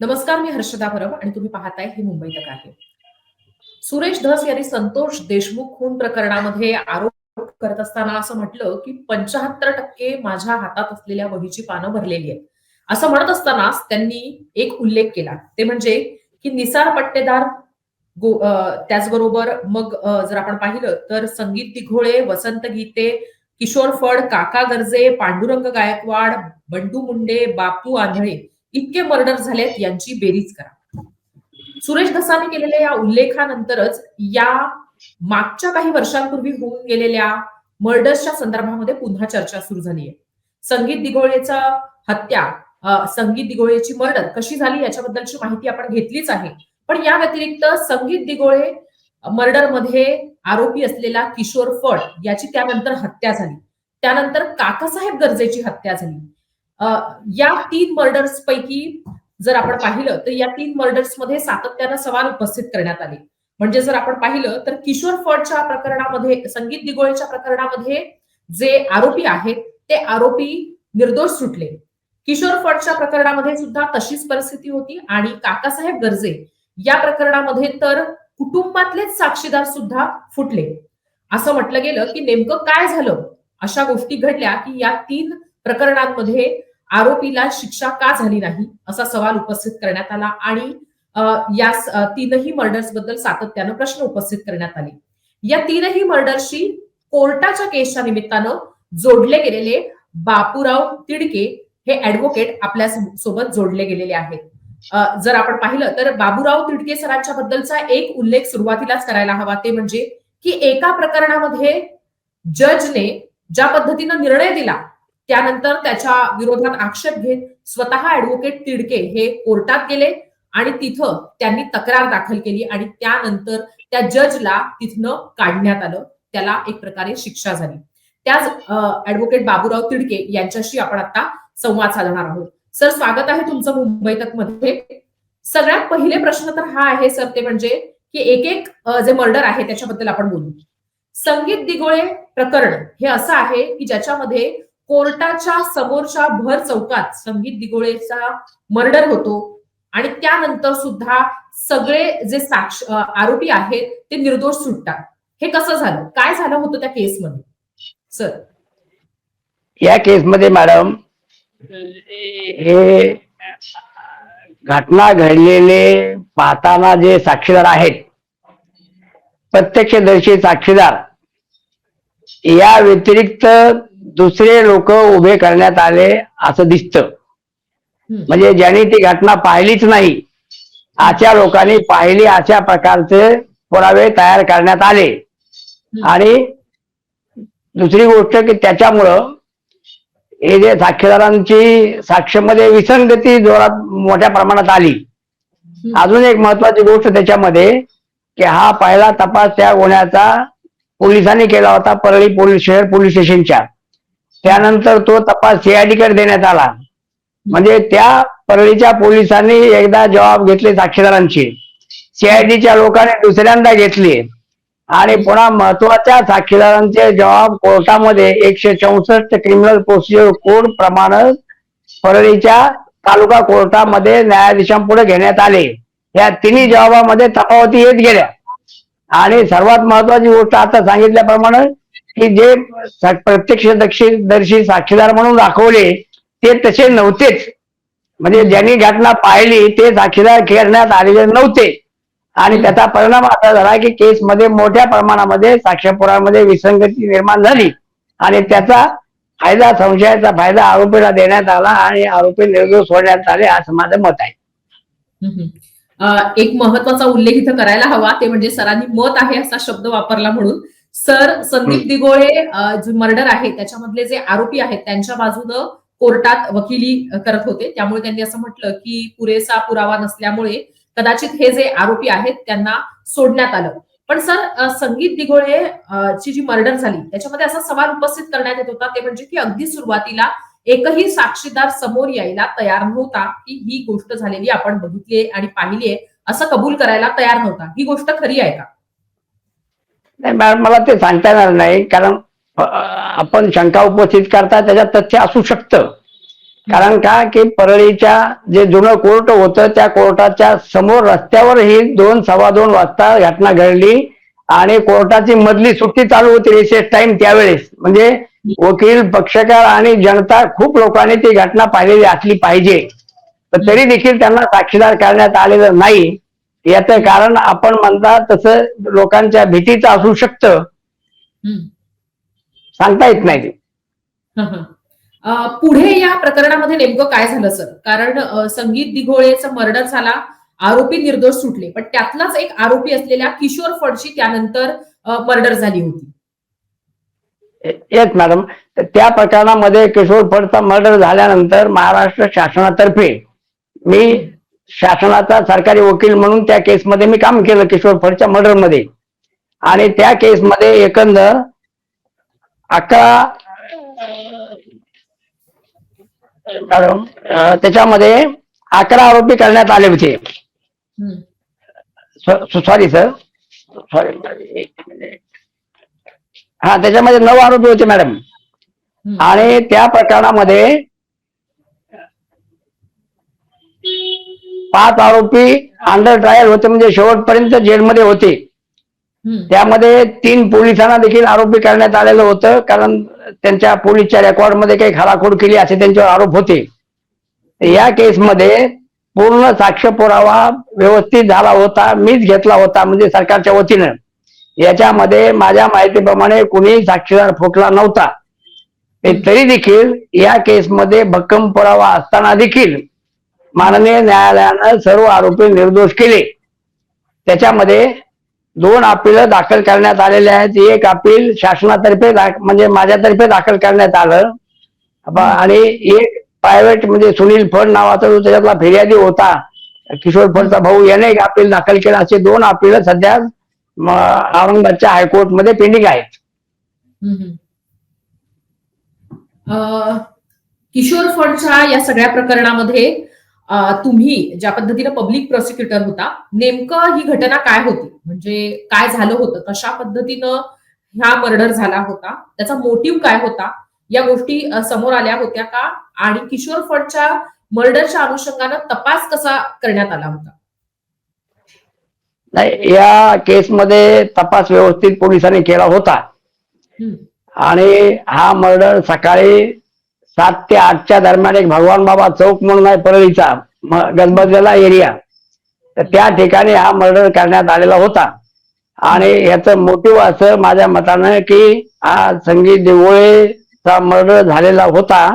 नमस्कार, मी हर्षदा परब आणि तुम्ही पाहताय हे मुंबई तक आहे. सुरेश धस यांनी संतोष देशमुख खून प्रकरणामध्ये आरोप करत असताना असं म्हटलं की 75% माझ्या हातात असलेल्या वहीची पानं भरलेली आहेत. असं म्हणत असतानाच त्यांनी एक उल्लेख केला, ते म्हणजे की निसार पट्टेदार त्याचबरोबर मग जर आपण पाहिलं तर संगीत दिघोळे, वसंत गीते, किशोर फड, काका गर्जे, पांडुरंग गायकवाड, बंडू मुंडे, बापू आंधळे इतके मर्डर झालेत यांची बेरीज करा. सुरेश धसाने केलेल्या या उल्लेखानंतरच या मागच्या काही वर्षांपूर्वी होऊन गेलेल्या मर्डर्सच्या संदर्भामध्ये पुन्हा चर्चा सुरू झाली आहे. संगीत दिघोळेचा हत्या, संगीत दिघोळेची मर्डर कशी झाली याच्याबद्दलची माहिती आपण घेतलीच आहे. पण या व्यतिरिक्त संगीत दिघोळे मर्डरमध्ये आरोपी असलेला किशोर फड याची त्यानंतर हत्या झाली. त्यानंतर काकासाहेब गर्जेची हत्या झाली. या 3 मर्डर्स पैकी जर आपण पाहिलं तर या 3 मर्डर्स मध्ये सातत्यानं सवाल उपस्थित करण्यात आले. म्हणजे जर आपण पाहिलं तर किशोर फडच्या प्रकरणामध्ये, संगीत दिघोळेच्या प्रकरणामध्ये जे आरोपी आहेत ते आरोपी निर्दोष सुटले. किशोर फडच्या प्रकरणामध्ये सुद्धा तशीच परिस्थिती होती आणि काकासाहेब गर्जे या प्रकरणामध्ये तर कुटुंबातलेच साक्षीदार सुद्धा फुटले. असं म्हटलं गेलं की नेमकं काय झालं, अशा गोष्टी घडल्या की या 3 प्रकरणांमध्ये आरोपीला शिक्षा का झाली नाही असा सवाल उपस्थित करण्यात आला आणि या तीनही मर्डर्स बद्दल सातत्यानं प्रश्न उपस्थित करण्यात आले. या तीनही मर्डर्सशी कोर्टाच्या केसच्या निमित्तानं जोडले गेलेले बापूराव तिडके हे ऍडव्होकेट आपल्या सोबत जोडले गेलेले आहेत. जर आपण पाहिलं तर बाबूराव तिडके सरांच्या बद्दलचा एक उल्लेख सुरुवातीलाच करायला हवा, ते म्हणजे की एका प्रकरणामध्ये जजने ज्या पद्धतीनं निर्णय दिला त्यानंतर त्याच्या विरोधात आक्षेप घेत स्वतः ऍडव्होकेट तिडके हे कोर्टात गेले आणि तिथं त्यांनी तक्रार दाखल केली आणि त्यानंतर त्या जजला तिथनं काढण्यात आलं, त्याला एक प्रकारे शिक्षा झाली. त्याच ऍडव्होकेट बाबूराव तिडके यांच्याशी आपण आता संवाद साधणार आहोत. सर, स्वागत आहे तुमचं मुंबई तक मध्ये. सगळ्यात पहिले प्रश्न तर हा आहे सर, ते म्हणजे की एक एक जे मर्डर आहे त्याच्याबद्दल आपण बोलू. संगीत दिघोळे प्रकरण हे असं आहे की ज्याच्यामध्ये कोर्टाच्या समोरच्या भर चौकात संगीत दिघोळेचा मर्डर होतो आणि त्यानंतर सुद्धा सगळे जे आरोपी आहेत ते निर्दोष सुटतात. हे कसं झालं, काय झालं होतं त्या केसमध्ये सर? या केसमध्ये मॅडम, हे घटना घडलेले पाहताना जे साक्षीदार आहेत, प्रत्यक्षदर्शी साक्षीदार या व्यतिरिक्त दुसरे लोक उभे करण्यात आले असं दिसतं. म्हणजे ज्यांनी ती घटना पाहिलीच नाही अशा लोकांनी पाहिली अशा प्रकारचे पुरावे तयार करण्यात आले. आणि दुसरी गोष्ट की त्याच्यामुळं हे जे साक्षीदारांची साक्षीमध्ये विसंगती जोरात मोठ्या प्रमाणात आली. अजून एक महत्वाची गोष्ट त्याच्यामध्ये की हा पहिला तपास त्या गुन्ह्याचा पोलिसांनी केला होता परळी शहर पोलीस स्टेशनच्या. त्यानंतर तो तपास सीआयडी कडे देण्यात आला. म्हणजे त्या परळीच्या पोलिसांनी एकदा जबाब घेतले साक्षीदारांचे, सीआयडीच्या लोकांनी दुसऱ्यांदा घेतले आणि पुन्हा महत्वाच्या साक्षीदारांचे जबाब कोर्टामध्ये 164 क्रिमिनल प्रोसिजर कोड प्रमाणे परळीच्या तालुका कोर्टामध्ये न्यायाधीशांपुढे घेण्यात आले. या तिन्ही जबाबामध्ये तफावती येत गेल्या. आणि सर्वात महत्वाची गोष्ट आता सांगितल्याप्रमाणे की जे प्रत्यक्षदर्शी साक्षीदार म्हणून दाखवले ते तसे नव्हतेच. म्हणजे ज्यांनी घटना पाहिली ते साक्षीदार करण्यात आलेले नव्हते आणि त्याचा परिणाम असा झाला की केसमध्ये मोठ्या प्रमाणामध्ये साक्ष्यपुरामध्ये विसंगती निर्माण झाली आणि त्याचा फायदा, संशयाचा फायदा आरोपीला देण्यात आला आणि आरोपी निर्दोष सोडण्यात आले असं माझं मत आहे. एक महत्वाचा उल्लेख इथं करायला हवा, ते म्हणजे सरांनी मत आहे असा शब्द वापरला म्हणून. सर, संदीप दिघोळे जो मर्डर आहे त्याच्यामधले जे आरोपी आहेत त्यांच्या बाजूनं कोर्टात वकिली करत होते, त्यामुळे त्यांनी असं म्हटलं की पुरेसा पुरावा नसल्यामुळे कदाचित हे जे आरोपी आहेत त्यांना सोडण्यात आलं. पण सर, संगीत दिघोळे ची जी मर्डर झाली त्याच्यामध्ये असा सवाल उपस्थित करण्यात येत होता, ते म्हणजे की अगदी सुरुवातीला एकही साक्षीदार समोर यायला तयार नव्हता की ही गोष्ट झालेली आपण बघितलीये आणि पाहिलीये असं कबूल करायला तयार नव्हता. ही गोष्ट खरी आहे का? नाही मॅडम, मला ते सांगता येणार नाही, कारण आपण शंका उपस्थित करता त्याच्यात तथ्य असू शकतं. कारण का की परळीच्या जे जुनं कोर्ट होतं त्या कोर्टाच्या समोर रस्त्यावर ही 2:15 वाजता घटना घडली आणि कोर्टाची मधली सुट्टी चालू होती रिसेस टाइम त्यावेळेस. म्हणजे वकील, पक्षकार आणि जनता खूप लोकांनी ती घटना पाहिलेली असली पाहिजे, तर तरी देखील त्यांना साक्षीदार करण्यात आलेलं नाही. याचं कारण आपण म्हणता तसं लोकांच्या भीतीचं असू शकतं, सांगता येत नाही. पुढे या प्रकरणामध्ये नेमकं काय झालं सर? कारण संगीत दिघोळेचा मर्डर झाला, आरोपी निर्दोष सुटले, पण त्यातलाच एक आरोपी असलेल्या किशोर फडची त्यानंतर मर्डर झाली होती. येस मॅडम, त्या प्रकरणामध्ये किशोर फडचा मर्डर झाल्यानंतर महाराष्ट्र शासनातर्फे मी शासनाचा सरकारी वकील म्हणून त्या केसमध्ये मी काम केलं किशोर फडच्या मर्डरमध्ये. आणि त्या केसमध्ये एकंदर 11 मॅडम त्याच्यामध्ये 11 आरोपी करण्यात आले होते. सॉरी सर, सॉरी, हा त्याच्यामध्ये 9 आरोपी होते मॅडम. आणि त्या प्रकरणामध्ये 5 आरोपी अंडर ट्रायल होते, म्हणजे शेवटपर्यंत जेलमध्ये होते. त्यामध्ये 3 पोलिसांना देखील आरोपी करण्यात आलेलं होतं, कारण त्यांच्या पोलीसच्या रेकॉर्डमध्ये काही खालाखोड केली असे त्यांच्यावर आरोप होते. या केसमध्ये पूर्ण साक्ष पुरावा व्यवस्थित झाला होता, मीच घेतला होता म्हणजे सरकारच्या वतीनं. याच्यामध्ये माझ्या माहितीप्रमाणे कुणीही साक्षीदार फुटला नव्हता. तरी देखील या केसमध्ये भक्कम पुरावा असताना देखील माननीय न्यायालयानं सर्व आरोपी निर्दोष केले. त्याच्यामध्ये 2 अपील दाखल करण्यात आलेले आहेत. एक अपील शासनातर्फे म्हणजे माझ्यातर्फे दाखल करण्यात आलं, आणि एक प्रायव्हेट म्हणजे सुनील फड नावाचा जो त्याच्यातला फिर्यादी होता, किशोर फडचा भाऊ, याने एक अपील दाखल केलं. असे 2 अपील सध्या औरंगाबादच्या हायकोर्टमध्ये पेंडिंग आहेत. किशोर फडच्या या सगळ्या प्रकरणामध्ये तुम्ही ज्या पद्धतीने पब्लिक प्रॉसिक्युटर होता, नेमकं ही घटना काय होती? म्हणजे काय झालं होतं, कशा पद्धतीनं हा मर्डर झाला होता, त्याचा मोटिव्ह काय होता, या गोष्टी समोर आल्या होत्या का? आणि किशोर फडच्या मर्डरच्या अनुषंगानं तपास कसा करण्यात आला होता? नाही, या केसमध्ये तपास व्यवस्थित पोलिसांनी केला होता. आणि हा मर्डर सकाळी 7 ते 8च्या दरम्यान एक भगवान बाबा चौक म्हणून आहे परळीचा गजबजलेला एरिया, तर त्या ठिकाणी हा मर्डर करण्यात आलेला होता. आणि याचं मोटिव्ह असं माझ्या मतानं की हा संगीत दिघोळेचा मर्डर झालेला होता,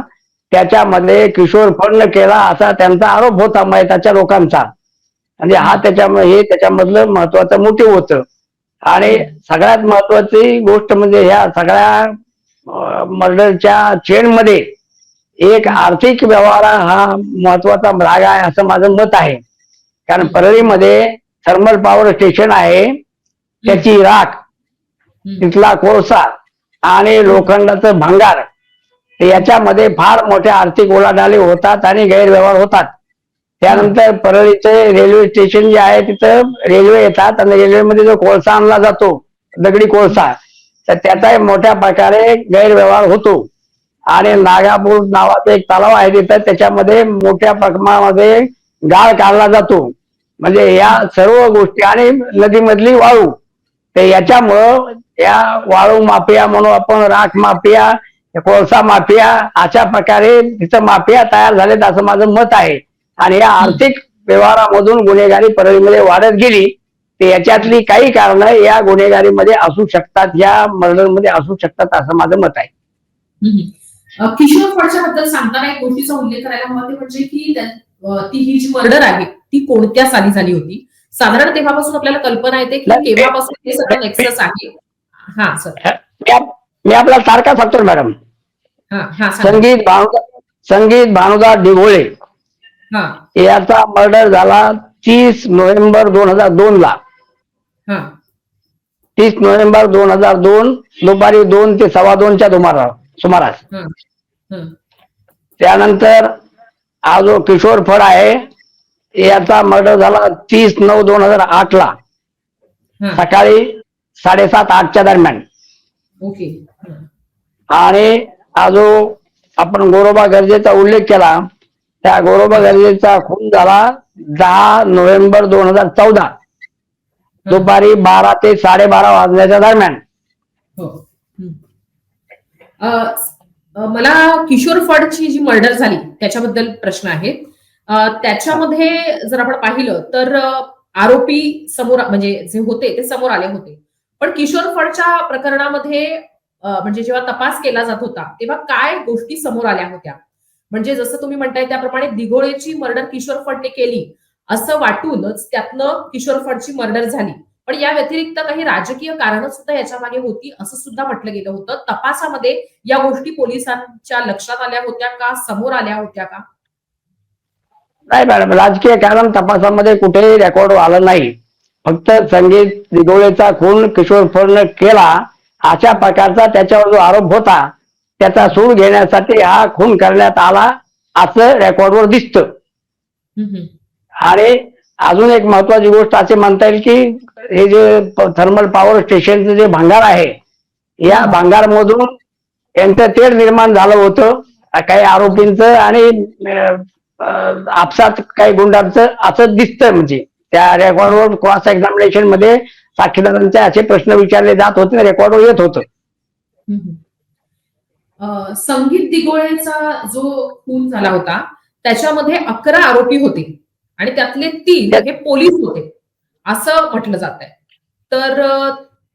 त्याच्यामध्ये किशोर फडनं केला असा त्यांचा आरोप होता मयताच्या लोकांचा. म्हणजे हा त्याच्यामधलं महत्वाचं मोटिव्ह होतं. आणि सगळ्यात महत्वाची गोष्ट म्हणजे ह्या सगळ्या मर्डरच्या चेनमध्ये एक आर्थिक व्यवहार हा महत्वाचा भाग आहे असं माझं मत आहे. कारण परळीमध्ये थर्मल पॉवर स्टेशन आहे, त्याची राख, तिथला कोळसा आणि लोखंडाचं भंगार, याच्यामध्ये फार मोठ्या आर्थिक उलाढाली होतात आणि गैरव्यवहार होतात. त्यानंतर परळीचे रेल्वे स्टेशन जे आहे तिथं रेल्वे येतात आणि रेल्वेमध्ये जो कोळसा आणला जातो, दगडी कोळसा, तर त्याचा मोठ्या प्रकारे गैरव्यवहार होतो. आणि नागापूर नावाचा एक तलाव आहे तिथं, त्याच्यामध्ये मोठ्या प्रमाणामध्ये गाळ काढला जातो. म्हणजे या सर्व गोष्टी आणि नदीमधली वाळू, तर याच्यामुळं या वाळू माफिया म्हणून आपण, राख माफिया, कोळसा माफिया, अशा प्रकारे तिथं माफिया तयार झालेत असं माझं मत आहे. आणि या आर्थिक व्यवहारामधून गुन्हेगारी परळीमध्ये वाढत गेली, तर याच्यातली काही कारणं या गुन्हेगारीमध्ये असू शकतात, या मर्डरमध्ये असू शकतात असं माझं मत आहे. किशोर फडच्या बद्दल सांगताना एक गोष्टीचा उल्लेख करायला हवा, ते म्हणजे की ती ही जी मर्डर आहे ती कोणत्या साली झाली होती? साधारण तेव्हापासून आपल्याला कल्पना येते की केव्हापासून हे सगळं नेक्सस आहे. हा सर, मी आपला तारखा सांगतो मॅडम. संगीत भानुदास दिघोळे याचा मर्डर झाला 30 नोव्हेंबर 2002 ला. 30 नोव्हेंबर 2002 दुपारी 2 ते 2:15च्या सुमारास. त्यानंतर हा जो किशोर फड आहे याचा मर्डर झाला 30/9/2008 ला सकाळी 7:30-8च्या दरम्यान. ओके. आणि हा जो आपण गोरोबा गरजेचा उल्लेख केला, त्या गोरोबा गरजेचा खून झाला 10 नोव्हेंबर 2014 दुपारी 12 ते 12:30 वाजण्याच्या दरम्यान. हो. हम्म. अ, मला किशोर फडची जी मर्डर झाली त्याच्याबद्दल प्रश्न आहे. त्याच्यामध्ये जर आपण पाहिलं तर आरोपी समोर म्हणजे जे होते ते समोर आले होते. पण किशोर फडच्या प्रकरणामध्ये म्हणजे जेव्हा तपास केला जात होता तेव्हा काय गोष्टी समोर आल्या होत्या? म्हणजे जसं तुम्ही म्हणताय त्याप्रमाणे दिघोळेची मर्डर किशोर फडने केली असं वाटूनच त्यातनं किशोर फडची मर्डर झाली. पण या व्यतिरिक्त काही राजकीय कारणं सुद्धा याच्या मागे होती असं सुद्धा म्हटलं गेलं होतं. तपासामध्ये या गोष्टी पोलिसांच्या लक्षात आल्या होत्या का? समोर आल्या होत्या का? नाही मॅडम, राजकीय कारण तपासामध्ये कुठेही रेकॉर्ड आलं नाही. फक्त संगीत दिघोळेचा खून किशोर फडनं केला अशा प्रकारचा त्याच्यावर जो आरोप होता त्याचा सूड घेण्यासाठी हा खून करण्यात आला असं रेकॉर्डवर दिसतं. हम्म. आणि अजून एक महत्वाची गोष्ट असे म्हणता येईल की हे जे थर्मल पॉवर स्टेशनचं जे भांगार आहे या भांगारमधून यांचं तेढ निर्माण झालं होतं काही आरोपींचं आणि आपसात काही गुंडांचं असं दिसतं. म्हणजे त्या रेकॉर्डवर क्रॉस एक्झामिनेशन मध्ये साक्षीदारांचे असे प्रश्न विचारले जात होते, रेकॉर्डवर येत होतं. संगीत दिघोळेचा जो खून झाला होता त्याच्यामध्ये 11 आरोपी होते आणि त्यातले 3 हे पोलीस होते असं म्हटलं जात आहे. तर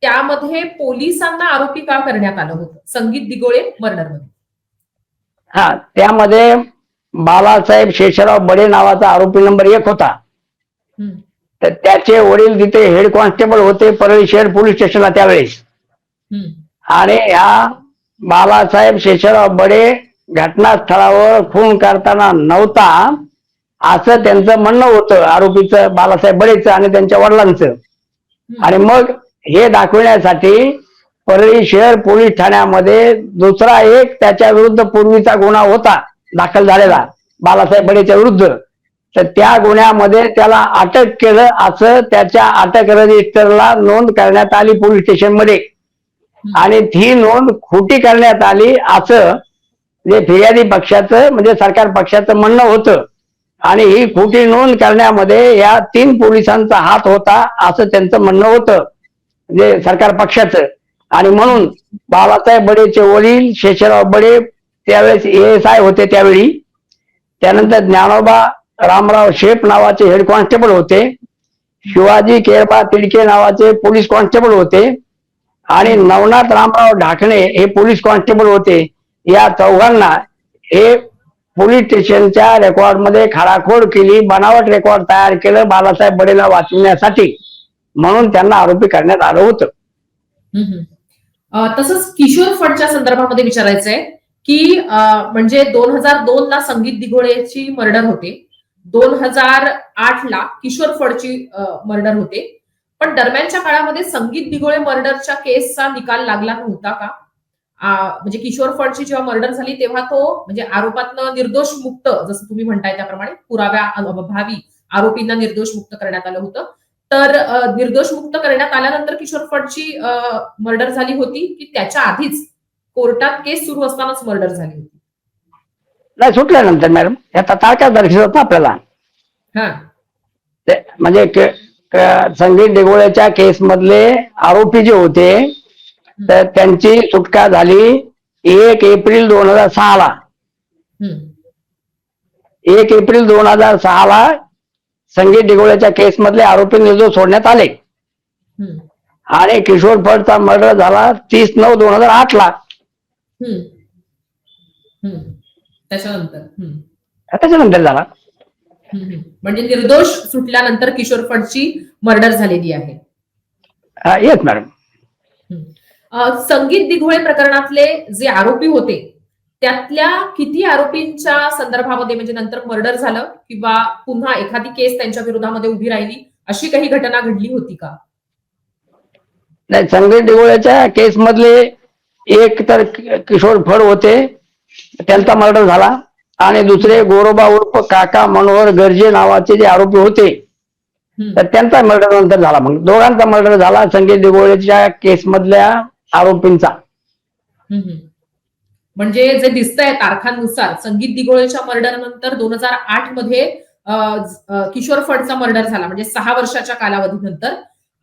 त्यामध्ये पोलिसांना आरोपी का करण्यात आलं होतं संगीत दिघोळे मर्डरमध्ये? हा, त्यामध्ये बालासाहेब शेषराव बडे नावाचा आरोपी नंबर 1 होता. तर त्याचे वडील तिथे हेड कॉन्स्टेबल होते परळी शहर पोलीस स्टेशनला त्यावेळेस. आणि ह्या बालासाहेब शेषराव बडे घटनास्थळावर खून करताना नव्हता असं त्यांचं म्हणणं होतं, आरोपीचं बालासाहेब बडेचं आणि त्यांच्या वडिलांचं. आणि मग हे दाखवण्यासाठी परळी शहर पोलीस ठाण्यामध्ये दुसरा एक त्याच्या विरुद्ध पूर्वीचा गुन्हा होता दाखल झालेला बालासाहेब बडेच्या विरुद्ध. तर त्या गुन्ह्यामध्ये त्याला अटक केलं असं त्याच्या अटक रजिस्टरला नोंद करण्यात आली पोलीस स्टेशनमध्ये. आणि ती नोंद खोटी करण्यात आली असं जे फिर्यादी पक्षाचं म्हणजे सरकार पक्षाचं म्हणणं होतं. आणि ही खोटी नोंद करण्यामध्ये या 3 पोलिसांचा हात होता असं त्यांचं म्हणणं होतं म्हणजे सरकार पक्षाचं. आणि म्हणून बाबासाहेब बडेचे वडील शेषराव बडे त्यावेळेस ASI होते त्यावेळी. त्यानंतर ज्ञानोबा रामराव शेप नावाचे हेड कॉन्स्टेबल होते. शिवाजी केरबा तिडके नावाचे पोलीस कॉन्स्टेबल होते. आणि नवनाथ रामराव ढाकणे हे पोलीस कॉन्स्टेबल होते. या चौघांना हे पोलीस स्टेशनच्या रेकॉर्ड मध्ये खाडाखोड केली, बनावट रेकॉर्ड तयार केलं बालासाहेब बडेला वाचवण्यासाठी, म्हणून त्यांना आरोपी करण्यात आलं होतं. तसंच किशोर फडच्या संदर्भामध्ये विचारायचं आहे की म्हणजे 2002 ला संगीत दिघोळेची मर्डर होते, 2008 ला किशोर फडची मर्डर होते. पण दरम्यानच्या काळामध्ये संगीत दिघोळे मर्डरच्या केसचा निकाल लागला नव्हता का? म्हणजे किशोर फडची जेव्हा मर्डर झाली तेव्हा तो म्हणजे आरोपातनं निर्दोष मुक्त, जसं तुम्ही म्हणताय त्याप्रमाणे पुराव्या अभावी आरोपींना निर्दोष मुक्त करण्यात आलं होतं. तर निर्दोष मुक्त करण्यात आल्यानंतर किशोर फडची मर्डर झाली होती की त्याच्या आधीच कोर्टात केस सुरू असतानाच मर्डर झाली होती? नाही, सुटल्यानंतर मॅडम. आता तारखा दर्शवत ना आपल्याला. म्हणजे संगीत दिघोळेच्या केस मधले आरोपी जे होते तर त्यांची सुटका झाली 1 एप्रिल 2006 ला. 1 एप्रिल 2006 ला संगीत दिघोळेच्या केस मधले आरोपी निर्दोष सोडण्यात आले. आणि किशोर फडचा मर्डर झाला 30/9/2008 ला. त्याच्यानंतर झाला. म्हणजे निर्दोष सुटल्यानंतर किशोर फडची मर्डर झालेली आहे. Yes madam. संगीत दिघोळे प्रकरणातले जे आरोपी होते त्यातल्या किती आरोपींच्या संदर्भामध्ये म्हणजे नंतर मर्डर झालं किंवा पुन्हा एखादी केस त्यांच्या विरोधामध्ये उभी राहिली अशी काही घटना घडली होती का? नाही, संगीत दिघोळेच्या केस मधले एक तर किशोर फड होते, त्यांचा मर्डर झाला. आणि दुसरे गोरोबा उर्फ काका मनोहर गर्जे नावाचे जे आरोपी होते तर त्यांचा मर्डर नंतर झाला. मग दोघांचा मर्डर झाला संगीत दिघोळेच्या केस मधल्या आरोपींचा. म्हणजे जे दिसतंय तारखांनुसार संगीत दिघोळेच्या मर्डर नंतर 2008 मध्ये किशोर फडचा मर्डर झाला, म्हणजे 6 वर्षाच्या कालावधीनंतर.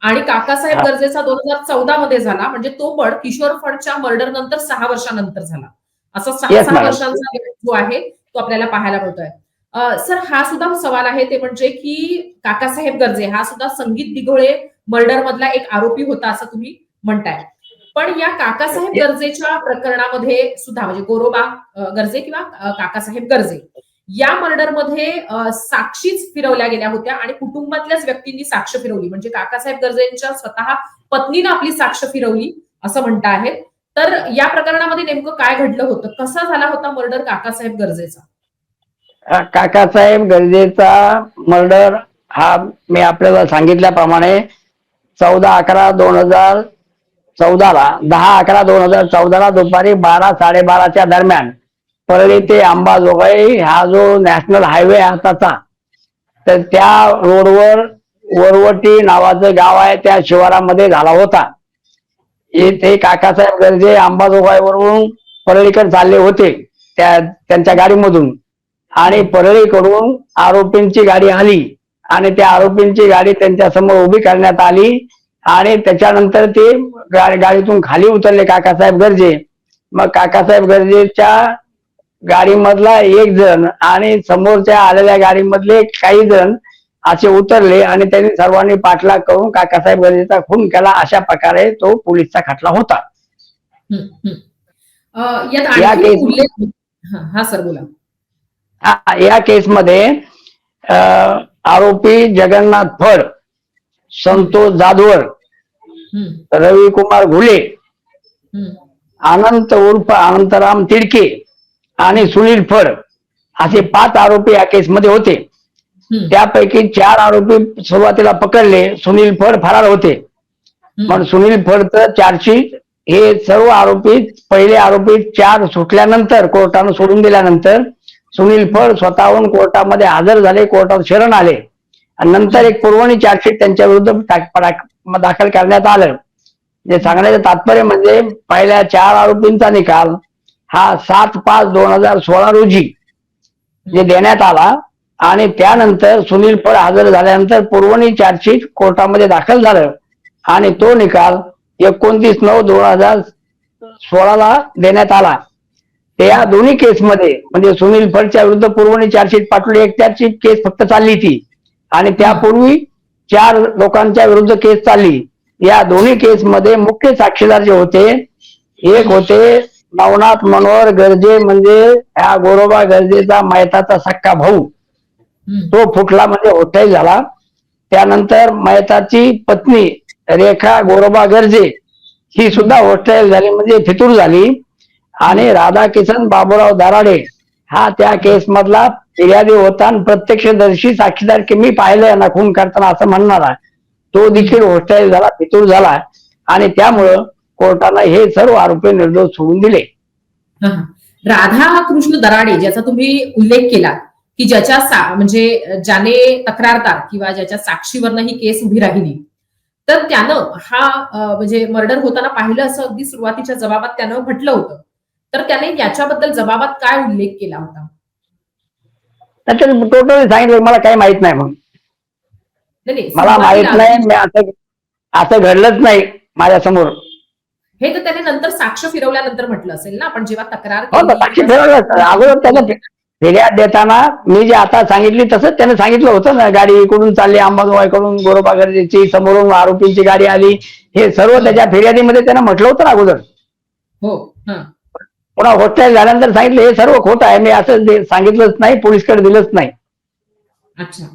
आणि काकासाहेब हा, गर्जेचा 2014 मध्ये झाला, म्हणजे तो पण किशोर फडच्या मर्डर नंतर 6 वर्षानंतर झाला. असा सहा येस सहा मॅडम. वर्षांचा gap जो आहे तो आपल्याला पाहायला मिळतोय. सर, हा सुद्धा सवाल आहे, ते म्हणजे की काकासाहेब गर्जे हा सुद्धा संगीत दिघोळे मर्डर मधला एक आरोपी होता असं तुम्ही म्हणताय. पण या काकासाहेब गर्जेच्या प्रकरणामध्ये सुद्धा, म्हणजे गोरोबा गर्जे किंवा काकासाहेब गर्जे या मर्डरमध्ये साक्षीच फिरवल्या गेल्या होत्या आणि कुटुंबातल्याच व्यक्तींनी साक्ष फिरवली, म्हणजे काकासाहेब गर्जेंच्या स्वतः पत्नीनं आपली साक्ष फिरवली असं म्हणता आहेत. तर या प्रकरणामध्ये नेमकं काय घडलं होतं, कसा झाला होता मर्डर काकासाहेब गर्जेचा? काकासाहेब गर्जेचा मर्डर हा मी आपल्याला सांगितल्याप्रमाणे 14/11/2014ला 10/11/2014ला दुपारी 12-12:30च्या दरम्यान परळी ते अंबाजोगाई हा जो नॅशनल हायवे आहे आताचा, तर त्या रोडवर वरवटी नावाचं गाव आहे त्या शिवारामध्ये झाला होता. ते काकासाहेब गर्जे अंबाजोगाईवरून परळीकडे चालले होते त्यांच्या गाडीमधून, आणि परळीकडून आरोपींची गाडी आली आणि त्या आरोपींची गाडी त्यांच्या समोर उभी करण्यात आली आणि त्याच्यानंतर ते गाडीतून खाली उतरले काकासाहेब गर्जे. मग काकासाहेब गर्जेच्या गाडीमधला एक जण आणि समोरच्या आलेल्या गाडीमधले काही जण असे उतरले आणि त्यांनी सर्वांनी पाठलाग करून काकासाहेब गर्जेचा खून केला. अशा प्रकारे तो पोलिसचा खटला होता. यात या आणखी केस उल्लेख. हा सर, बोला. या केसमध्ये आरोपी जगन्नाथ फड, संतोष जाधवर, रविकुमार घुले, अनंत उर्फ अनंतराम तिडके आणि सुनील फड असे 5 आरोपी या केसमध्ये होते. त्यापैकी 4 आरोपी सुरुवातीला पकडले. सुनील फड फरार होते. पण सुनील फडचं चार्जशीट हे सर्व आरोपी, पहिले आरोपी 4 सुटल्यानंतर कोर्टानं सोडून दिल्यानंतर सुनील फड स्वतःहून कोर्टामध्ये हजर झाले, कोर्टात शरण आले आणि नंतर एक पुरवणी चार्जशीट त्यांच्या विरुद्ध दाखल करण्यात आलं. जे सांगण्याचं तात्पर्य म्हणजे पहिल्या 4 आरोपींचा निकाल हा 7/5/2016 रोजी जे देण्यात आला आणि त्यानंतर सुनील फड हजर झाल्यानंतर पुरवणी चार्जशीट कोर्टामध्ये दाखल झालं आणि तो निकाल 29/9/2016ला देण्यात आला. या दोन्ही केसमध्ये म्हणजे सुनील फडच्या विरुद्ध पुरवणी चार्जशीट पाठवली, एक त्याची केस फक्त चालली ती, आणि त्यापूर्वी 4 लोकांच्या विरुद्ध केस चालली. या दोन्ही केसमध्ये मुख्य साक्षीदार जे होते, एक होते नवनाथ मनोहर गर्जे, म्हणजे ह्या गोरोबा गर्जेचा मयताचा सक्का भाऊ, तो फुटला म्हणजे होठाई झाला. त्यानंतर मयताची पत्नी रेखा गोरोबा गर्जे ही सुद्धा होठाई झाली म्हणजे फितूर झाली. आणि राधाकिशन बाबूराव दराडे हा त्या केस मधला फिर्यादी होता आणि प्रत्यक्षदर्शी साक्षीदार की मी पाहिलंय ना खून करताना असं म्हणणारा, तो देखील होस्टाईल झाला, फितूर झाला आणि त्यामुळं कोर्टानं हे सर्व आरोपी निर्दोष सोडून दिले. राधा कृष्ण दराडे ज्याचा तुम्ही उल्लेख केला की म्हणजे ज्याने तक्रारदार किंवा ज्याच्या साक्षीवरनं ही केस उभी राहिली, तर त्यानं हा म्हणजे मर्डर होताना पाहिलं असं अगदी सुरुवातीच्या जबाबात त्यानं म्हटलं होतं. तर त्याने याच्याबद्दल जबाबात काय उल्लेख केला होता? टोटली सांगितलं मला काही माहित नाही. मग मला माहित नाही, मी असं घडलंच नाही माझ्यासमोर. हे तर त्याने नंतर साक्ष फिरवल्यानंतर म्हटलं असेल ना, पण जेव्हा तक्रार साक्षी फिरवलं अगोदर त्यानं फिर्याद देताना मी जे आता सांगितली तसंच त्याने सांगितलं होतं ना, गाडी इकडून चालली अंबाजोगाईकडून गोरोबा गर्जेची, समोरून आरोपींची गाडी आली, हे सर्व त्याच्या फिर्यादीमध्ये त्यानं म्हटलं होतं ना अगोदर. हो. पुन्हा होस्टाईल झाल्यानंतर सांगितलं हे सर्व खोटं आहे, मी असं सांगितलंच नाही, पोलिसकडे दिलंच नाही. अच्छा.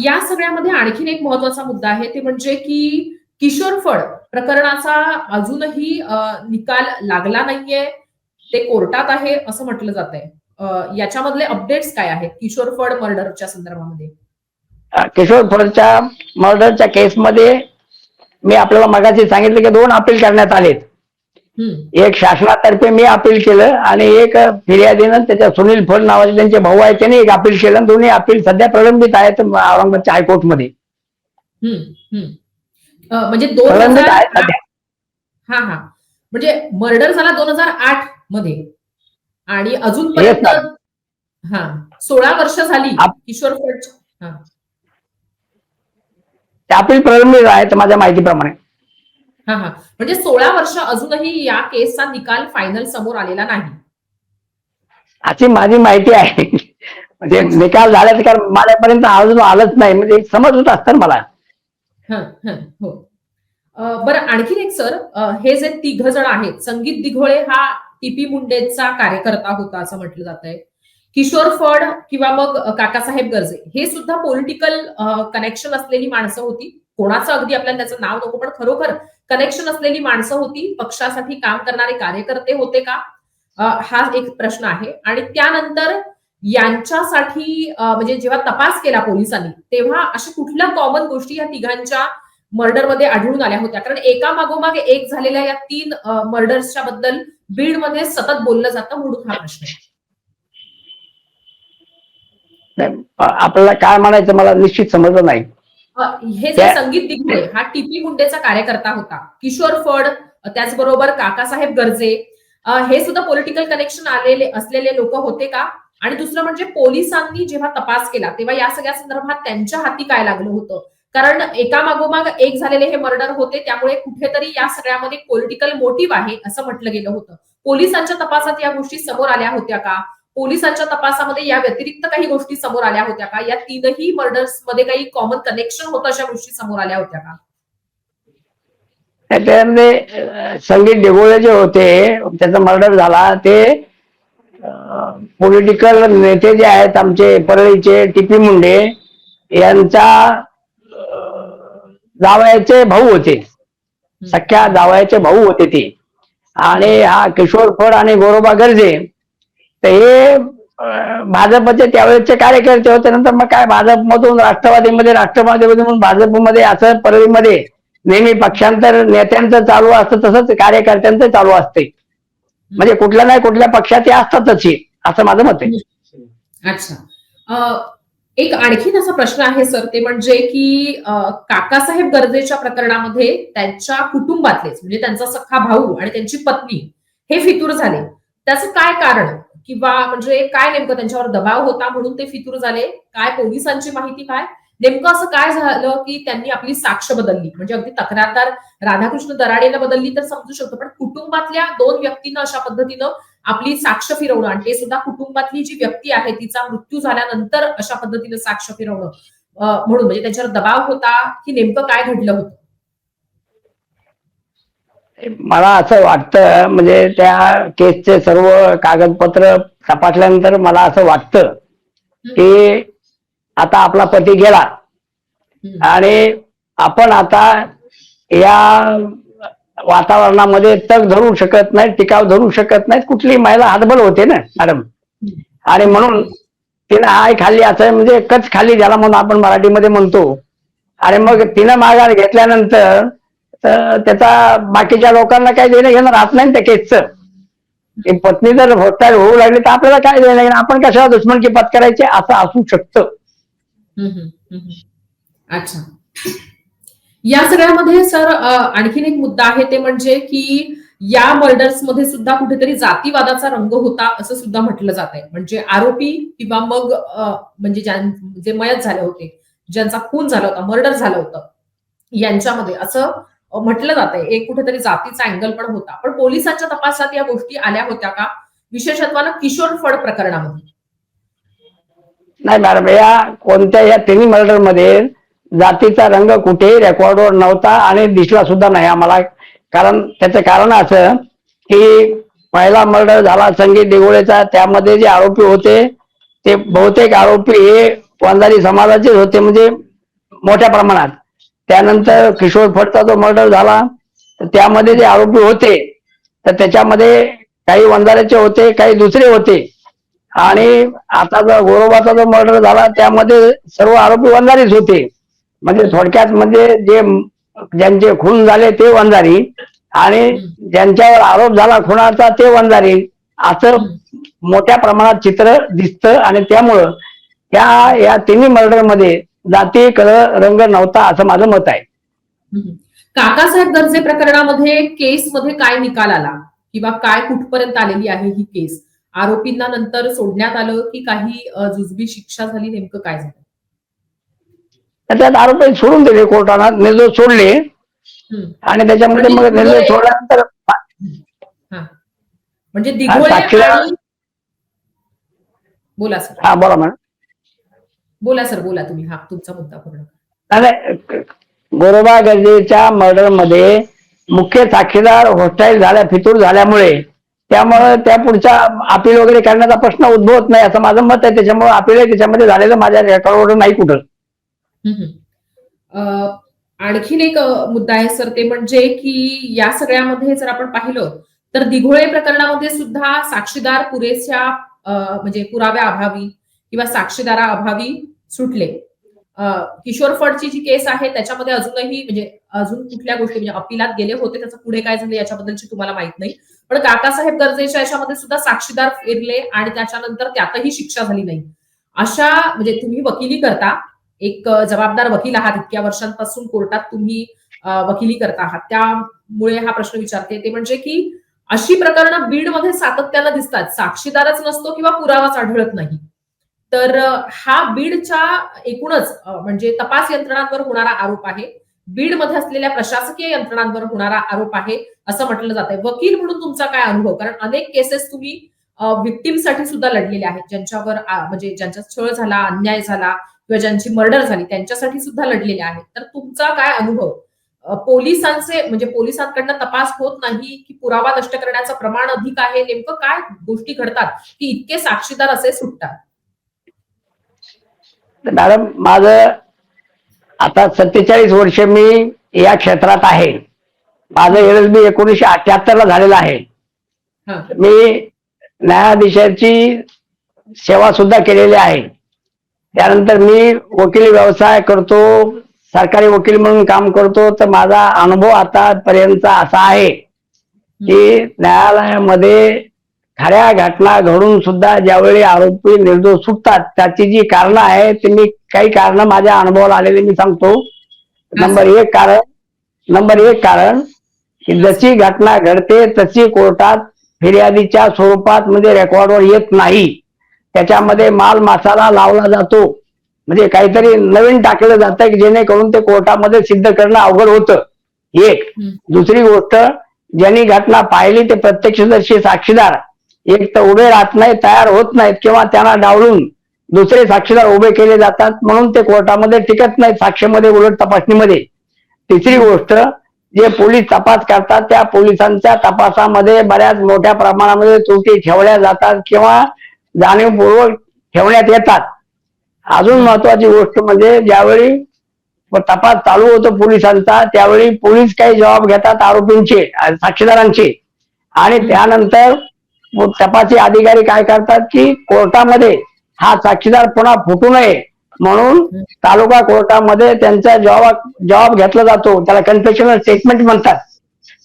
या सगळ्यामध्ये आणखीन एक महत्वाचा मुद्दा आहे, ते म्हणजे की किशोर फड प्रकरणाचा अजूनही निकाल लागला नाहीये, ते कोर्टात आहे असं म्हटलं जात आहे. याच्यामधले अपडेट्स काय आहेत किशोर फड मर्डरच्या संदर्भामध्ये? किशोर फडच्या मर्डरच्या केसमध्ये मी आपल्याला मगाशी सांगितलं की 2 अपील करण्यात आलेत. एक शासनातर्फे मी अपील केलं आणि एक फिर्यादीनं त्याच्या सुनील फड नावाचे त्यांचे भाऊ आहेत त्यांनी एक अपील केलं. दोन्ही अपील सध्या प्रलंबित आहेत औरंगाबादच्या हायकोर्टमध्ये. म्हणजे प्रलंबित आहेत सध्या. म्हणजे मर्डर झाला 2008 मध्ये, आणि अजूनपर्यंत 16 वर्ष झाली किशोर फड. अपील प्रलंबित आहे माझ्या माहितीप्रमाणे. म्हणजे 16 वर्ष अजूनही या केसचा निकाल फायनल समोर आलेला नाही, अशी माझी माहिती आहे. म्हणजे निकाल झाल्याचं कारण माझ्यापर्यंत अजून आलंच नाही, म्हणजे समज होत असतं मला. हो. बरं, आणखीन एक सर, हे जे 3 जण आहेत, संगीत दिघोळे हा टीपी मुंडेचा कार्यकर्ता होता असं म्हटलं जात आहे. किशोर फड किंवा मग काकासाहेब गर्जे हे सुद्धा पॉलिटिकल कनेक्शन असलेली माणसं होती. कोणाचं अगदी आपल्याला त्याचं नाव नको, पण खरोखर कनेक्शन असलेली माणसं होती, पक्षासाठी काम करणारे कार्यकर्ते होते का, हा एक प्रश्न आहे. आणि त्यानंतर यांच्यासाठी म्हणजे जेव्हा तपास केला पोलिसांनी, तेव्हा अशा कुठल्या कॉमन गोष्टी या तिघांच्या मर्डरमध्ये आढळून आल्या होत्या? कारण एका मागोमाग एक झालेल्या या 3 मर्डर्सच्या बद्दल बीडमध्ये सतत बोललं जातं, म्हणून हा प्रश्न आहे. आपल्याला काय म्हणायचं मला निश्चित समजलं नाही. हे जे संगीत दिघोळे हा टीपी मुंडेचा कार्यकर्ता होता, किशोर फड त्याचबरोबर काकासाहेब गर्जे हे सुद्धा पॉलिटिकल कनेक्शन असलेले लोक होते का? आणि दुसरं म्हणजे पोलिसांनी जेव्हा तपास केला तेव्हा या सगळ्या संदर्भात त्यांच्या हाती काय लागलं होतं? कारण एका मागोमाग एक झालेले हे मर्डर होते, त्यामुळे कुठेतरी या सगळ्यामध्ये पॉलिटिकल मोटिव्ह आहे असं म्हटलं गेलं होतं. पोलिसांच्या तपासात या गोष्टी समोर आल्या होत्या का? पोलिसांच्या तपासामध्ये या व्यतिरिक्त काही गोष्टी समोर आल्या होत्या का? या 3ही मर्डर्स मध्ये काही कॉमन कनेक्शन होतं, अशा गोष्टी समोर आल्या होत्या का? त्याच्यामध्ये संगीत दिघोळे जे होते, त्याचा मर्डर झाला, ते पॉलिटिकल नेते जे आहेत आमचे परळीचे टीपी मुंडे यांचा जावयाचे भाऊ होते, सख्या जावयाचे भाऊ होते ते. आणि हा किशोर फड आणि गोरोबा गर्जे तर हे भाजपचे त्यावेळेचे कार्यकर्ते होते. नंतर मग काय भाजपमधून राष्ट्रवादीमधून भाजपमध्ये, असं परळीमध्ये नेहमी पक्षांतर नेत्यांचं चालू असतं, तसंच कार्यकर्त्यांचं चालू असते. म्हणजे कुठल्या नाही कुठल्या पक्षात ते असतातच, असं माझं मत आहे. अच्छा, एक आणखीन असा प्रश्न आहे सर, ते म्हणजे की काकासाहेब गर्जेच्या प्रकरणामध्ये त्यांच्या कुटुंबातलेच म्हणजे त्यांचा सख्खा भाऊ आणि त्यांची पत्नी हे फितूर झाले. त्याचं काय कारण, किंवा म्हणजे काय नेमकं त्यांच्यावर दबाव होता म्हणून ते फितूर झाले? काय पोलिसांची माहिती, काय नेमकं असं काय झालं की त्यांनी आपली साक्ष बदलली? म्हणजे अगदी तक्रारदार राधाकृष्ण दराडेला बदलली तर समजू शकतो, पण कुटुंबातल्या 2 व्यक्तींना अशा पद्धतीनं आपली साक्ष फिरवणं, आणि ते सुद्धा कुटुंबातली जी व्यक्ती आहे तिचा मृत्यू झाल्यानंतर अशा पद्धतीनं साक्ष फिरवणं, म्हणून म्हणजे त्याच्यावर दबाव होता की नेमकं काय घडलं होतं? मला असं वाटतं, म्हणजे त्या केसचे सर्व कागदपत्र तपासल्यानंतर मला असं वाटतं की आता आपला पती गेला आणि आपण आता या वातावरणामध्ये तग धरू शकत नाही, टिकाव धरू शकत नाही. कुठली महिला हतबल होते ना मॅडम, आणि म्हणून तिनं आय खाल्ली, असं म्हणजे कच खाल्ली ज्याला म्हणून आपण मराठीमध्ये म्हणतो. आणि मग तिनं माघार घेतल्यानंतर तर त्याचा बाकीच्या लोकांना काही देणं घेणं राहत नाही त्या केसचं. पत्नी जर होऊ लागली तर आपल्याला काय देणं घेणं, आपण कशाला दुश्मनकी पत्करायचे, असं असू शकतं. अच्छा, या सगळ्यामध्ये सर आणखीन एक मुद्दा आहे, ते म्हणजे की या मर्डर्स मध्ये सुद्धा कुठेतरी जातीवादाचा रंग होता असं सुद्धा म्हटलं जात आहे. म्हणजे आरोपी किंवा मग म्हणजे जे मयत झाले होते, ज्यांचा खून झाला होता, मर्डर झालं होतं, यांच्यामध्ये असं म्हटलं जात आहे एक कुठेतरी जातीचा अँगल पण होता. पण पोलिसांच्या तपासात या गोष्टी आल्या होत्या का, विशेषत्वानं किशोर फड प्रकरणामध्ये? नाही मॅडम, या कोणत्या या 3 मर्डर मध्ये जातीचा रंग कुठेही रेकॉर्डवर नव्हता आणि दिसला सुद्धा नाही आम्हाला. कारण त्याचं कारण असं की पहिला मर्डर झाला संगीत दिघोळेचा, त्यामध्ये जे आरोपी होते ते बहुतेक आरोपी हे वंजारी समाजाचे होते, म्हणजे मोठ्या प्रमाणात. त्यानंतर किशोर फडचा जो मर्डर झाला तर त्यामध्ये जे आरोपी होते तर त्याच्यामध्ये काही वंजाऱ्याचे होते, काही दुसरे होते. आणि आता जो गोरोबाचा जो मर्डर झाला त्यामध्ये सर्व आरोपी वंजारीच होते. म्हणजे थोडक्यात म्हणजे ज्यांचे खून झाले ते वंजारी आणि ज्यांच्यावर आरोप झाला खुनाचा ते वंजारी, असं मोठ्या प्रमाणात चित्र दिसतं. आणि त्यामुळं या 3 मर्डर मध्ये जाती रंग नव्हता असं माझं मत आहे. काकासाहेब गर्जे प्रकरणामध्ये केसमध्ये काय निकाल आला? किंवा काय कुठपर्यंत आलेली आहे ही केस? आरोपींना नंतर सोडण्यात आलं की काही जुजबी शिक्षा झाली? नेमकं काय झालं? त्यात आरोपी सोडून दिले कोर्टानं, निर्दोष सोडले. आणि त्याच्यामध्ये म्हणजे मग निर्दोष दिघोळे सोडल्यानंतर हा म्हणजे दिघोळे साक्षीदार. आणि बोला सर. हा बोला मॅडम. बोला सर, बोला तुम्ही. हा तुमचा मुद्दा पूर्ण. नाही, गोरोबा गरजेच्या मर्डर मध्ये मुख्य साक्षीदार होस्टाईल झाल्या, फितूर झाल्यामुळे त्यामुळे त्या पुढच्या अपील वगैरे करण्याचा प्रश्न उद्भवत नाही असं माझं मत आहे. त्याच्यामुळे अपील त्याच्यामध्ये झालेलं माझ्या रेकॉर्डवर नाही कुठं. आणखीन एक मुद्दा आहे सर, ते म्हणजे की या सगळ्यामध्ये जर आपण पाहिलं तर दिघोळे प्रकरणामध्ये सुद्धा साक्षीदार पुरेशा म्हणजे पुराव्या अभावी किंवा साक्षीदारा अभावी सुटले. किशोर फडची जी केस आहे त्याच्यामध्ये अजूनही म्हणजे अजून कुठल्या गोष्टी म्हणजे अपिलात गेले होते, त्याचं पुढे काय झालं याच्याबद्दलची तुम्हाला माहित नाही. पण काकासाहेब गरजेच्या याच्यामध्ये सुद्धा साक्षीदार फिरले आणि त्याच्यानंतर त्यातही शिक्षा झाली नाही. अशा म्हणजे तुम्ही वकिली करता, एक जबाबदार वकील आहात, इतक्या वर्षांपासून कोर्टात तुम्ही वकिली करता आहात, त्यामुळे हा प्रश्न विचारते. ते म्हणजे की अशी प्रकरणं बीडमध्ये सातत्यानं दिसतात, साक्षीदारच नसतो किंवा पुरावाच आढळत नाही. तर हा बीडच्या एकूणच म्हणजे तपास यंत्रणांवर होणारा आरोप आहे, बीडमध्ये असलेल्या प्रशासकीय यंत्रणांवर होणारा आरोप आहे असं म्हटलं जातंय. वकील म्हणून तुमचा काय अनुभव? कारण अनेक केसेस तुम्ही विक्टीमसाठी सुद्धा लढलेले आहेत, ज्यांच्यावर म्हणजे ज्यांचा छळ झाला, अन्याय झाला किंवा ज्यांची मर्डर झाली त्यांच्यासाठी सुद्धा लढलेले आहेत. तर तुमचा काय अनुभव? पोलिसांचे म्हणजे पोलिसांकडनं तपास होत नाही की पुरावा नष्ट करण्याचं प्रमाण अधिक आहे? नेमकं काय गोष्टी घडतात की इतके साक्षीदार असे सुटतात? मॅडम, माझं आता 47 वर्ष मी या क्षेत्रात आहे. माझं LLB 1978 ला झालेलं आहे. मी न्यायाधीशाची सेवा सुद्धा केलेली आहे. त्यानंतर मी वकिली व्यवसाय करतो, सरकारी वकील म्हणून काम करतो. तर माझा अनुभव आतापर्यंतचा असा आहे की न्यायालयामध्ये खऱ्या घटना घडून सुद्धा ज्यावेळी आरोपी निर्दोष सुटतात त्याची जी कारणं आहेत ते मी काही कारणं माझ्या अनुभवाला आलेली मी सांगतो. नंबर एक कारण की जशी घटना घडते तशी कोर्टात फिर्यादीच्या स्वरूपात म्हणजे रेकॉर्डवर येत नाही. त्याच्यामध्ये माल मसाला लावला जातो, म्हणजे काहीतरी नवीन टाकलं जातं की जेणेकरून ते कोर्टामध्ये सिद्ध करणं अवघड होतं. एक. दुसरी गोष्ट, ज्यांनी घटना पाहिली ते प्रत्यक्षदर्शी साक्षीदार एक तर उभे राहत नाहीत, तयार होत नाहीत किंवा त्यांना डावलून दुसरे साक्षीदार उभे केले जातात, म्हणून ते कोर्टामध्ये टिकत नाहीत साक्षीमध्ये, उलट तपासणीमध्ये. तिसरी गोष्ट, जे पोलीस तपास करतात त्या पोलिसांच्या तपासामध्ये बऱ्याच मोठ्या प्रमाणामध्ये त्रुटी ठेवल्या जातात किंवा जाणीवपूर्वक ठेवण्यात येतात. अजून महत्वाची गोष्ट म्हणजे ज्यावेळी तपास चालू होतो पोलिसांचा त्यावेळी पोलीस काही जबाब घेतात आरोपींचे, साक्षीदारांचे, आणि त्यानंतर तपासी अधिकारी काय करतात की कोर्टामध्ये हा साक्षीदार पुन्हा फुटू नये म्हणून तालुका कोर्टामध्ये त्यांचा जबाब घेतला जातो. त्याला कन्फेशनल स्टेटमेंट म्हणतात.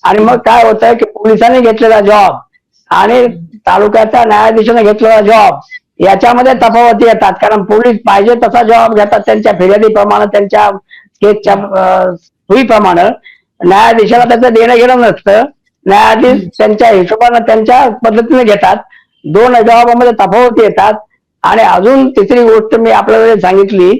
आणि मग काय होतंय की पोलिसांनी घेतलेला जबाब आणि तालुक्याच्या न्यायाधीशाने घेतलेला जबाब याच्यामध्ये तफावती येतात. कारण पोलीस पाहिजे तसा जबाब घेतात त्यांच्या फिर्यादीप्रमाणे, त्यांच्या केसच्या सोयीप्रमाणे. न्यायाधीशाला त्याचं देणं घेणं नसतं. न्यायाधीश त्यांच्या हिशोबाने त्यांच्या पद्धतीने घेतात. दोन जबाबामध्ये तफावती येतात. आणि अजून तिसरी गोष्ट मी आपल्याला सांगितली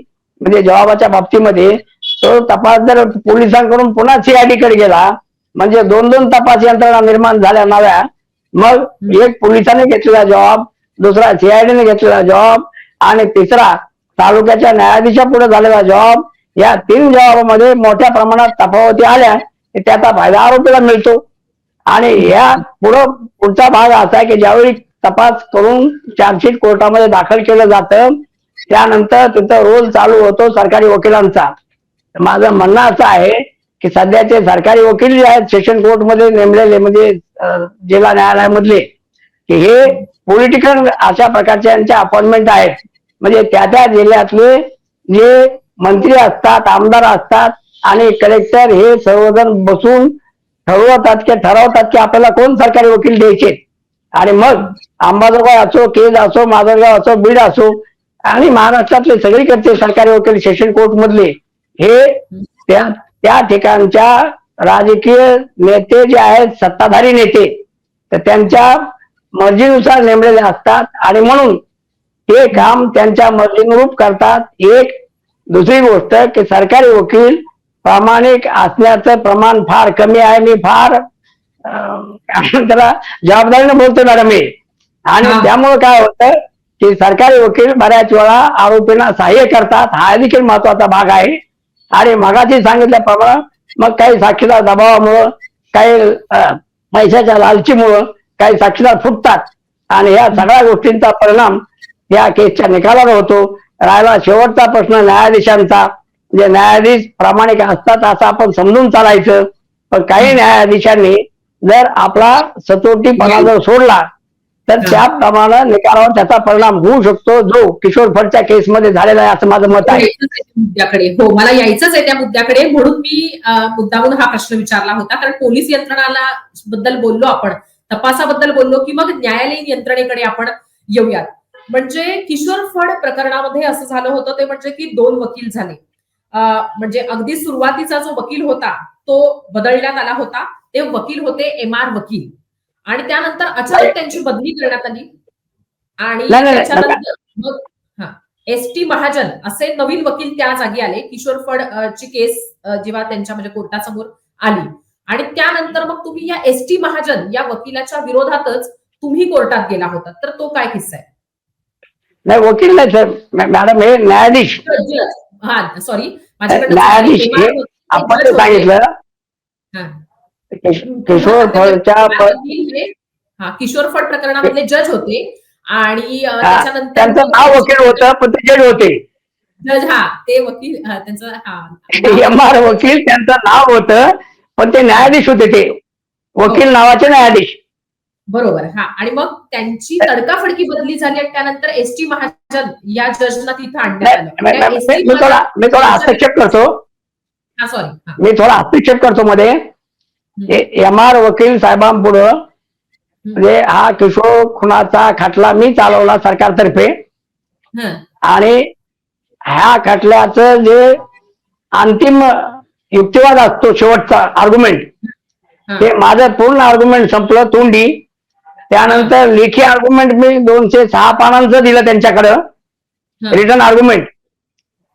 म्हणजे जबाबाच्या बाबतीमध्ये, तो तपास जर पोलिसांकडून पुन्हा CID कडे गेला म्हणजे दोन तपास यंत्रणा निर्माण झाल्या नव्या. मग एक पोलिसांनी घेतलेला जबाब, दुसरा CID ने घेतलेला जबाब आणि तिसरा तालुक्याच्या न्यायाधीशापुढे झालेला जबाब, या 3 जबाबामध्ये मोठ्या प्रमाणात तफावती आल्या की त्याचा फायदा आरोपीला मिळतो. आणि या पुढचा भाग असा आहे की ज्यावेळी तपास करून चार्जशीट कोर्टामध्ये दाखल केलं जातं त्यानंतर तिथं रोल चालू होतो सरकारी वकिलांचा. माझं म्हणणं असं आहे की सध्याचे सरकारी वकील जे आहेत सेशन कोर्टमध्ये नेमलेले म्हणजे जिल्हा न्यायालयामधले, की हे पॉलिटिकल अशा प्रकारचे यांचे अपॉइंटमेंट आहेत. म्हणजे त्या जिल्ह्यातले जे मंत्री असतात, आमदार असतात आणि कलेक्टर हे सर्वजण बसून ठरवतात की आपल्याला कोण सरकारी वकील द्यायचे. आणि मग अंबाजोगाई असो, केज असो, माजलगाव असो, बीड असो आणि महाराष्ट्रातले सगळीकडचे सरकारी वकील सेशन कोर्ट मधले हे त्या ठिकाणच्या राजकीय नेते जे आहेत, सत्ताधारी नेते, तर त्यांच्या मर्जीनुसार नेमलेले असतात आणि म्हणून हे काम त्यांच्या मर्जीनुरूप करतात. एक दुसरी गोष्ट की सरकारी वकील प्रामाणिक असण्याचं प्रमाण फार कमी आहे. मी फार त्याला जबाबदारीने बोलतो मॅडम मी. आणि त्यामुळे काय होतं की सरकारी वकील बऱ्याच वेळा आरोपींना सहाय्य करतात, हा देखील महत्वाचा भाग आहे. आणि मगाशी सांगितल्याप्रमाणे मग काही साक्षीदार दबावामुळं, काही पैशाच्या लालचीमुळं काही साक्षीदार फुटतात आणि ह्या सगळ्या गोष्टींचा परिणाम या केसच्या निकालावर होतो. राहिला शेवटचा प्रश्न न्यायाधीशांचा, म्हणजे न्यायाधीश प्रामाणिक असतात असं आपण समजून चालायचं. पण काही न्यायाधीशांनी जर आपला सचोटीपणा जर सोडला तर त्याप्रमाणे निकालावर त्याचा परिणाम होऊ शकतो, जो किशोर फडच्या केसमध्ये झालेला आहे असं माझं मत आहे. मुद्द्याकडे हो, मला यायचंच आहे त्या मुद्द्याकडे, म्हणून मी मुद्दामून हा प्रश्न विचारला होता. कारण पोलीस यंत्रणाला बद्दल बोललो आपण, तपासाबद्दल बोललो, की मग न्यायालयीन यंत्रणेकडे आपण येऊयात. म्हणजे किशोर फड प्रकरणामध्ये असं झालं होतं ते म्हणजे की 2 वकील झाले. म्हणजे अगदी सुरुवातीचा जो वकील होता तो बदलण्यात आला होता. ते वकील होते MR वकील आणि त्यानंतर अचानक त्यांची बदली करण्यात आली आणि त्याच्यानंतर मग ST महाजन असे नवीन वकील त्या जागी आले. किशोर फड ची केस जेव्हा त्यांच्या म्हणजे कोर्टासमोर आली आणि त्यानंतर मग तुम्ही या ST महाजन या वकिलाच्या विरोधातच तुम्ही कोर्टात गेला होता. तर तो काय किस्सा आहे? नाही, वकील नाही सर मॅडम, हे न्यायाधीश. हा सॉरी, न्यायाधीश आपण सांगितलं किशोर फडच्या किशोर फड प्रकरणामधले जज होते आणि त्याच्यानंतर त्यांचं नाव वकील होतं पण ते जज होते. जज ते वकील त्यांचं MR वकील त्यांचं नाव होतं पण ते न्यायाधीश होते. ते वकील नावाचे न्यायाधीश. बरोबर. आणि मग त्यांची तडकाफडकी बदली झाली आणि त्यानंतर ST महाजन या जजला तिथं आणण्यात आलं. मी थोडा हस्तक्षेप करतो. मी थोडा हस्तक्षेप करतो मध्ये. MR वकील साहेबांपुढं म्हणजे हा किशोर खुनाचा खटला मी चालवला सरकारतर्फे आणि ह्या खटल्याचं जे अंतिम युक्तिवाद असतो, शेवटचा आर्ग्युमेंट, ते माझं पूर्ण आर्ग्युमेंट संपलं तोंडी. त्यानंतर लेखी आर्ग्युमेंट मी 206 पानांचं दिलं त्यांच्याकडं, रिटर्न आर्ग्युमेंट.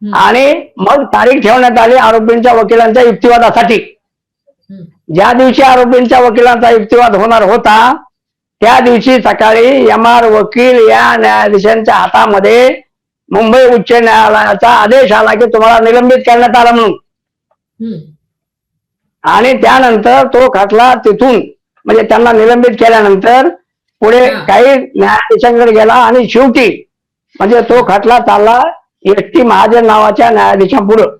आणि मग तारीख ठेवण्यात आली आरोपींच्या वकिलांच्या युक्तिवादासाठी. ज्या दिवशी आरोपींच्या वकिलांचा युक्तिवाद होणार होता त्या दिवशी सकाळी MR वकील या न्यायाधीशांच्या हातामध्ये मुंबई उच्च न्यायालयाचा आदेश आला की तुम्हाला निलंबित करण्यात आला म्हणून. आणि त्यानंतर तो खटला तिथून म्हणजे त्यांना निलंबित केल्यानंतर पुढे काही न्यायाधीशांकडे गेला आणि शेवटी म्हणजे तो खटला चालला ST महाजन नावाच्या न्यायाधीशापुढं.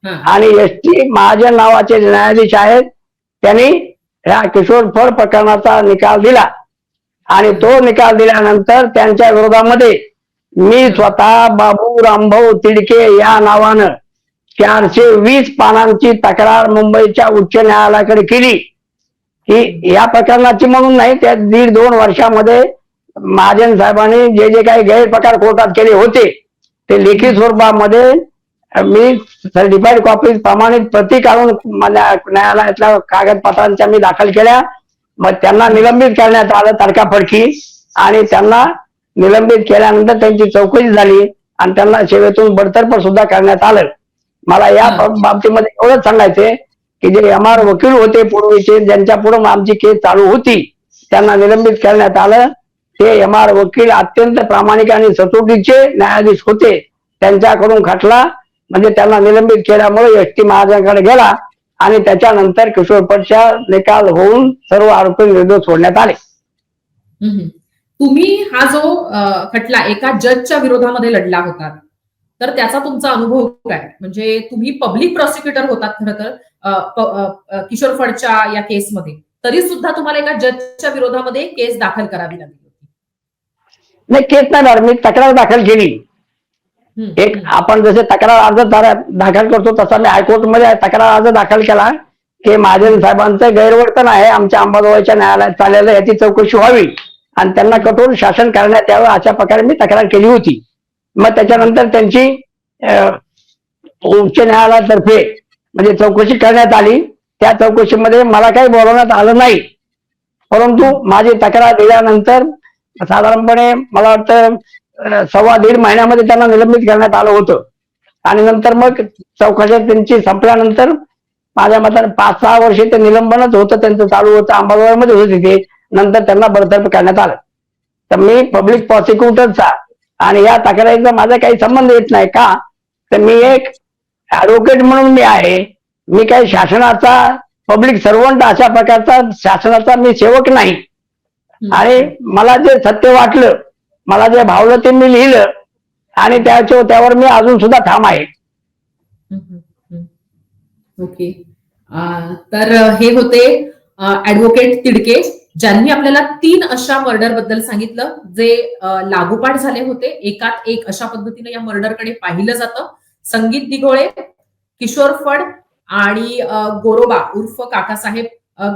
आणि ST महाजन नावाचे न्यायाधीश आहेत, त्यांनी ह्या किशोर फड प्रकरणाचा निकाल दिला आणि तो निकाल दिल्यानंतर त्यांच्या विरोधामध्ये मी स्वतः बाबू रामभाऊ तिडके या नावानं 420 पानांची तक्रार मुंबईच्या उच्च न्यायालयाकडे केली. ही या प्रकरणाची म्हणून नाही, त्या 1.5-2 वर्षामध्ये महाजन साहेबांनी जे जे काही गैरप्रकार कोर्टात केले होते ते लेखी स्वरूपामध्ये मी सर्टिफाईड कॉपी प्रमाणित प्रती काढून न्यायालयातल्या कागदपत्रांच्या मी दाखल केल्या. मग त्यांना निलंबित करण्यात आलं तडकाफडकी आणि त्यांना निलंबित केल्यानंतर त्यांची चौकशी झाली आणि त्यांना सेवेतून बडतर्फ सुद्धा करण्यात आलं. मला या बाबतीमध्ये एवढंच सांगायचंय की जे MR वकील होते पूर्वीचे, ज्यांच्या पुढे आमची केस चालू होती, त्यांना निलंबित करण्यात आलं. ते MR वकील अत्यंत प्रामाणिक आणि सचोटीचे न्यायाधीश होते. त्यांच्याकडून खटला म्हणजे त्यांना निलंबित केल्यामुळे ST महाजनकडे गेला आणि त्याच्यानंतर किशोर फडच्या निकाल होऊन सर्व आरोपी निर्दोष सोडण्यात आले. तुम्ही हा जो खटला एका जजच्या विरोधामध्ये लढला होता, तर त्याचा तुमचा अनुभव काय? म्हणजे तुम्ही पब्लिक प्रॉसिक्युटर होतात खरं तर किशोर फडच्या या केसमध्ये, तरी सुद्धा तुम्हाला एका जजच्या विरोधामध्ये केस दाखल करावी लागली होती. नाही, केस नाही मॅडम, मी तक्रार दाखल केली. एक आपण जसे तक्रार अर्ज दाखल करतो तसा मी हायकोर्टमध्ये तक्रार अर्ज दाखल केला की महाजन साहेबांचं गैरवर्तन आहे आमच्या अंबाजोगाईच्या न्यायालयात चाललेलं, याची चौकशी व्हावी आणि त्यांना कठोर शासन करण्यात यावं अशा प्रकारे मी तक्रार केली होती. मग त्याच्यानंतर त्यांची उच्च न्यायालयातर्फे म्हणजे चौकशी करण्यात आली. त्या चौकशीमध्ये मला काही बोलवण्यात आलं नाही परंतु माझी तक्रार दिल्यानंतर साधारणपणे मला वाटतं 1.25 महिन्यामध्ये त्यांना निलंबित करण्यात आलं होतं. आणि नंतर मग चौकशा त्यांची संपल्यानंतर माझ्या मताने 5-6 वर्षे ते निलंबनच होतं त्यांचं चालू होतं. अंबाजोगाईमध्ये होते ते. नंतर त्यांना बडतर्फ करण्यात आलं. तर मी पब्लिक प्रॉसिक्युटरचा आणि या तक्रारीचा माझा काही संबंध येत नाही. का तर मी एक ऍडव्होकेट म्हणून मी आहे. मी काही शासनाचा पब्लिक सर्वंट अशा प्रकारचा शासनाचा मी सेवक नाही. आणि मला जे सत्य वाटलं, मला जे भावलं ते मी लिहिलं आणि त्यावर मी अजून सुद्धा ठाम आहे. ओके. तर हे होते ऍडव्होकेट तिडके, ज्यांनी आपल्याला 3 अशा मर्डर बद्दल सांगितलं जे लागोपाठ झाले होते. एकात एक अशा पद्धतीने या मर्डरकडे पाहिलं जातं. संगीत दिघोळे, किशोर फड आणि गोरोबा उर्फ काकासाहेब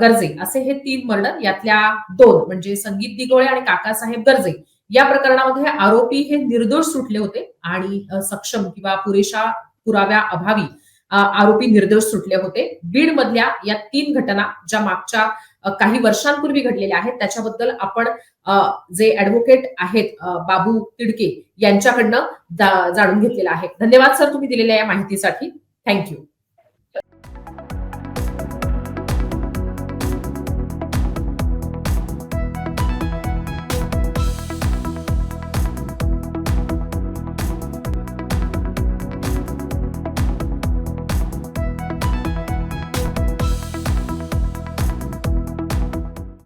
गर्जे असे हे 3 मर्डर. यातल्या 2 म्हणजे संगीत दिघोळे आणि काकासाहेब गर्जे या प्रकरणामध्ये आरोपी हे निर्दोष सुटले होते आणि सक्षम किंवा पुरेशा पुराव्या अभावी आरोपी निर्दोष सुटले होते. बीड मधल्या या 3 घटना ज्या मागच्या काही वर्षांपूर्वी घडलेल्या आहेत त्याच्याबद्दल आपण जे ऍडव्होकेट आहेत बाबू तिडके यांच्याकडनं जाणून घेतलेलं आहे. धन्यवाद सर तुम्ही दिलेल्या या माहितीसाठी. थँक्यू.